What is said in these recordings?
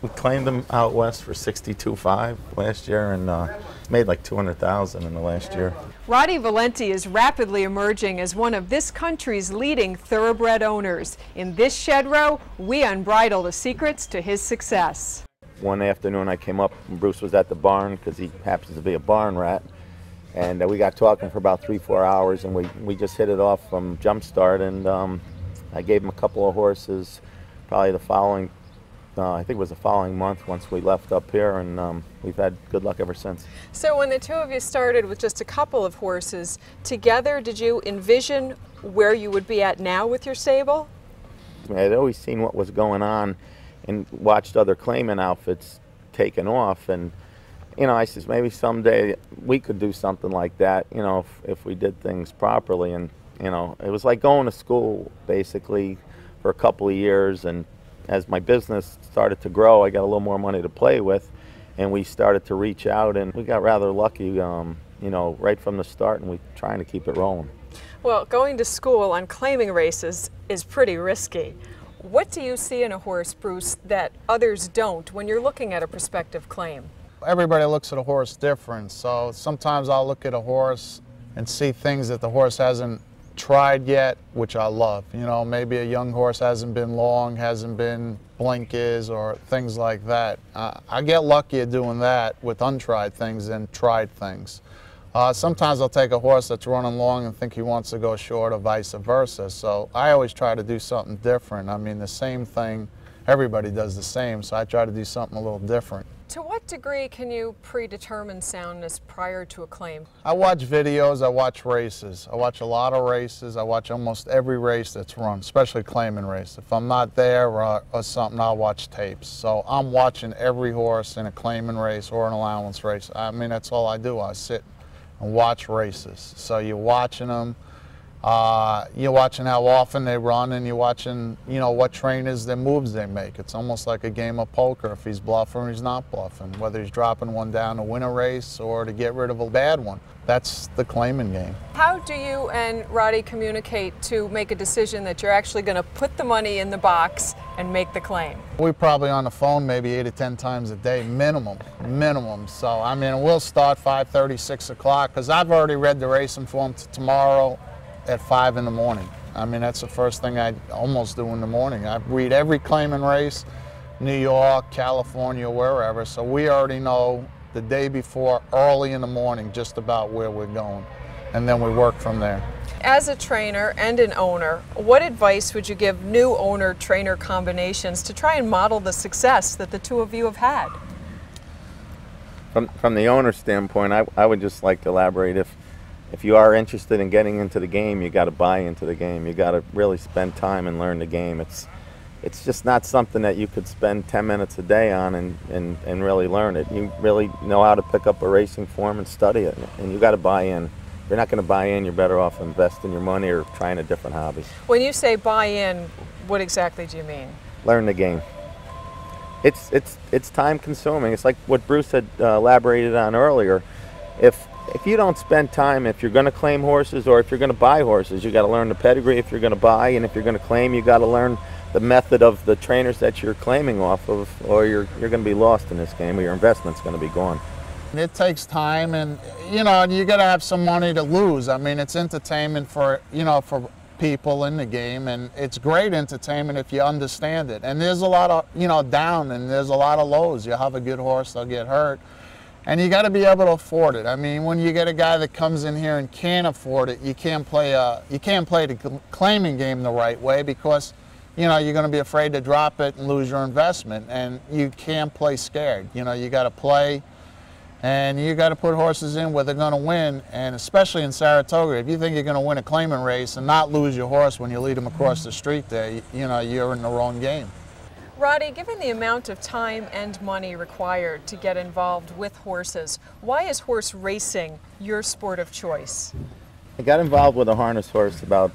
We claimed him out west for 62.5 last year and made like 200,000 in the last year. Roddy Valente is rapidly emerging as one of this country's leading thoroughbred owners. In this shed row, we unbridle the secrets to his success. One afternoon I came up and Bruce was at the barn because he happens to be a barn rat. And we got talking for about 3-4 hours, and we just hit it off from jump start. And I gave him a couple of horses, probably the following, I think it was the following month once we left up here, and we've had good luck ever since. So when the two of you started with just a couple of horses together, did you envision where you would be at now with your stable? I'd always seen what was going on and watched other claiming outfits taking off, and you know, I says maybe someday we could do something like that, you know, if we did things properly. And, you know, it was like going to school basically for a couple of years. And as my business started to grow, I got a little more money to play with. And we started to reach out, and we got rather lucky, you know, right from the start, and we're trying to keep it rolling. Well, going to school on claiming races is pretty risky. What do you see in a horse, Bruce, that others don't when you're looking at a prospective claim? Everybody looks at a horse different, so sometimes I'll look at a horse and see things that the horse hasn't tried yet, which I love. You know, maybe a young horse hasn't been long, hasn't been blinkers or things like that. I get lucky at doing that with untried things than tried things. Sometimes I'll take a horse that's running long and think he wants to go short, or vice versa. So I always try to do something different. I mean, the same thing, everybody does the same, so I try to do something a little different. To what degree can you predetermine soundness prior to a claim? I watch videos, I watch races. I watch a lot of races. I watch almost every race that's run, especially claiming race. If I'm not there or something, I'll watch tapes. So I'm watching every horse in a claiming race or an allowance race. I mean, that's all I do. I sit and watch races. So you're watching them. You're watching how often they run, and you're watching, you know, what trainers, their moves they make. It's almost like a game of poker, if he's bluffing or he's not bluffing, whether he's dropping one down to win a race or to get rid of a bad one. That's the claiming game. How do you and Roddy communicate to make a decision that you're actually going to put the money in the box and make the claim? We're probably on the phone maybe 8 or 10 times a day, minimum. So, I mean, we'll start 5:30, 6 o'clock, because I've already read the racing form tomorrow at 5 in the morning. I mean, that's the first thing I almost do in the morning. I read every claiming race, New York, California, wherever, so we already know the day before, early in the morning, just about where we're going, and then we work from there. As a trainer and an owner, what advice would you give new owner-trainer combinations to try and model the success that the two of you have had? From the owner standpoint, I would just like to elaborate, if you are interested in getting into the game, you got to buy into the game. You got to really spend time and learn the game. It's just not something that you could spend 10 minutes a day on and really learn it. You really know how to pick up a racing form and study it, and you got to buy in. If you're not going to buy in, you're better off investing your money or trying a different hobby. When you say buy in, what exactly do you mean? Learn the game. It's time consuming. It's like what Bruce had elaborated on earlier. If you don't spend time, if you're going to claim horses or if you're going to buy horses, you got to learn the pedigree if you're going to buy, and if you're going to claim, you got to learn the method of the trainers that you're claiming off of, or you're going to be lost in this game, or your investment's going to be gone. It takes time, and you know, you got to have some money to lose. I mean, it's entertainment for, you know, for people in the game, and it's great entertainment if you understand it. And there's a lot of, you know, down, and there's a lot of lows. You have a good horse, they'll get hurt. And you got to be able to afford it. I mean, when you get a guy that comes in here and can't afford it, you can't play the claiming game the right way, because, you know, you're going to be afraid to drop it and lose your investment. And you can't play scared. You know, you got to play, and you got to put horses in where they're going to win. And especially in Saratoga, if you think you're going to win a claiming race and not lose your horse when you lead him across the street there, you know, you're in the wrong game. Roddy, given the amount of time and money required to get involved with horses, why is horse racing your sport of choice? I got involved with a harness horse about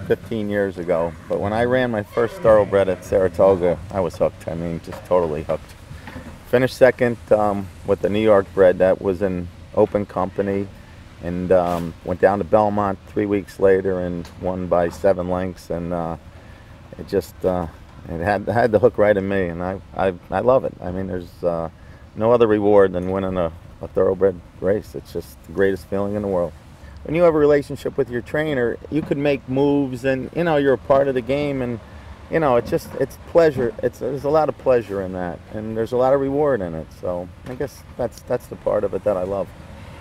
15 years ago, but when I ran my first thoroughbred at Saratoga, I was hooked. I mean, just totally hooked. Finished second with the New York bred that was in open company, and went down to Belmont 3 weeks later and won by 7 lengths, and it just It had the hook right in me, and I love it. I mean, there's no other reward than winning a thoroughbred race. It's just the greatest feeling in the world. When you have a relationship with your trainer, you can make moves, and you know you're a part of the game, and you know it's pleasure. There's a lot of pleasure in that, and there's a lot of reward in it. So I guess that's the part of it that I love.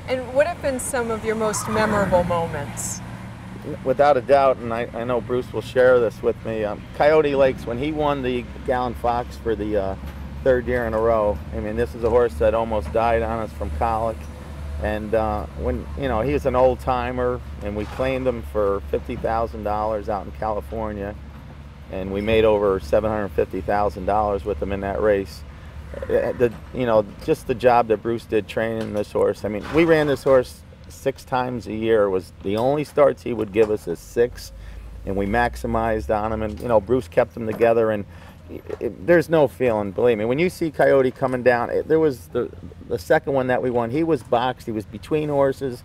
And what have been some of your most memorable moments? Without a doubt, and I know Bruce will share this with me, Coyote Lakes, when he won the Gallon Fox for the 3rd year in a row. I mean, this is a horse that almost died on us from colic. And when, you know, he was an old timer, and we claimed him for $50,000 out in California, and we made over $750,000 with him in that race. You know, just the job that Bruce did training this horse. I mean, we ran this horse 6 times a year. Was the only starts he would give us is 6, and we maximized on him. And you know, Bruce kept them together, and there's no feeling, believe me. When you see Coyote coming down, there was the second one that we won. He was boxed. He was between horses.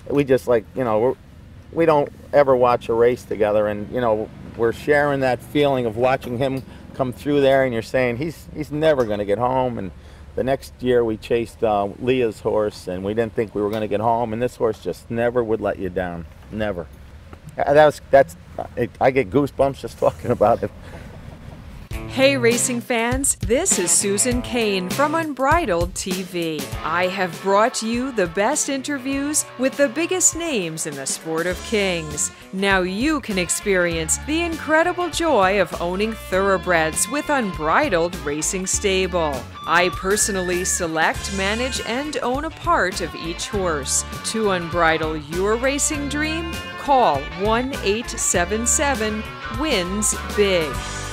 We just, like, you know, we don't ever watch a race together, and you know, we're sharing that feeling of watching him come through there, and you're saying he's never going to get home. And the next year we chased Leah's horse, and we didn't think we were going to get home, and this horse just never would let you down. Never. I get goosebumps just talking about it. Hey racing fans, this is Susan Kayne from Unbridled TV. I have brought you the best interviews with the biggest names in the sport of kings. Now you can experience the incredible joy of owning thoroughbreds with Unbridled Racing Stable. I personally select, manage, and own a part of each horse. To unbridle your racing dream, call 1-877-WINS-BIG.